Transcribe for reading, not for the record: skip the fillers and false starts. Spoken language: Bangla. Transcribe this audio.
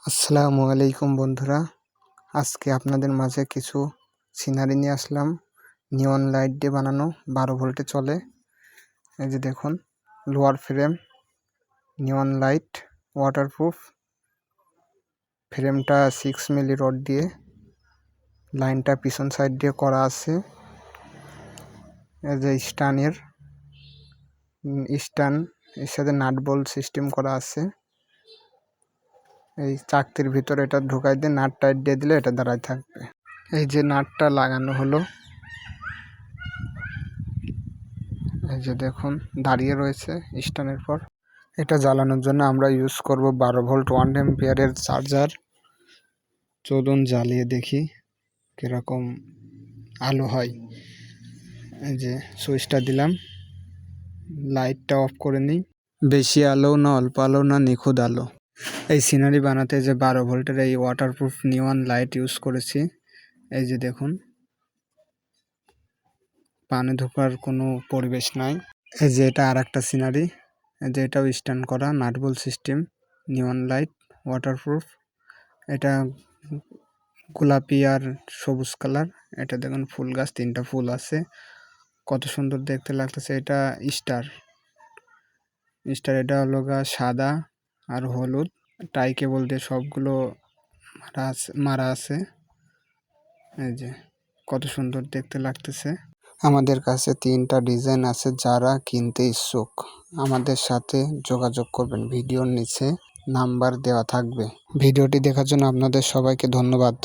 আসসালামু আলাইকুম বন্ধুরা, আজকে আপনাদের মাঝে কিছু সিনারি নিয়ে আসলাম। নিয়ন লাইট দিয়ে বানানো 12 ভোল্টে চলে। এই যে দেখুন, lower frame, neon light, waterproof. ফ্রেমটা 6 মিলি রড দিয়ে, লাইনটা পিছন সাইড দিয়ে করা আছে। এই যে স্টান এর সাথে নাট বোল্ট সিস্টেম করা আছে। এই চাকতির ভিতরে এটা ঢুকাই দিয়ে নাট টাইট দিয়ে দিলে এটা দাঁড়ায় থাকবে। এই যে নাটটা লাগানো হলো, এই যে দেখুন দাঁড়িয়ে রয়েছে স্ট্যান্ডের পর। এটা জ্বালানোর জন্য আমরা ইউজ করব 12 ভোল্ট 1 অ্যাম্পিয়ারের চার্জার। চলুন জ্বালিয়ে দেখি কিরকম আলো হয়। এই যে সুইচটা দিলাম, লাইটটা অফ করে নিই। বেশি আলো না, অল্প আলো না, নিখুঁত আলো। এই সিনারি বানাতে যে 12 ভোল্টের এই ওয়াটারপ্রুফ নিয়ন লাইট ইউজ করেছি। এই যে দেখুন, পানি ঢোকার কোনো পরিবেশ নাই। এই যে এটা আর একটা সিনারি, এই যে এটাও স্ট্যান্ড করা, nut bolt system, neon light, waterproof. এটা গোলাপি আর সবুজ কালার। এটা দেখুন ফুল গাছ, 3টা ফুল আছে, কত সুন্দর দেখতে লাগতেছে। এটা স্টার, এটা হলো সাদা আর হলুদ, টাই কেবল দিয়ে সবগুলো মারা আছে। এই যে কত সুন্দর দেখতে লাগতেছে। আমাদের কাছে 3টা ডিজাইন আছে, যারা কিনতে ইচ্ছুক আমাদের সাথে যোগাযোগ করবেন। ভিডিওর নিচে নাম্বার দেওয়া থাকবে। ভিডিওটি দেখার জন্য আপনাদের সবাইকে ধন্যবাদ।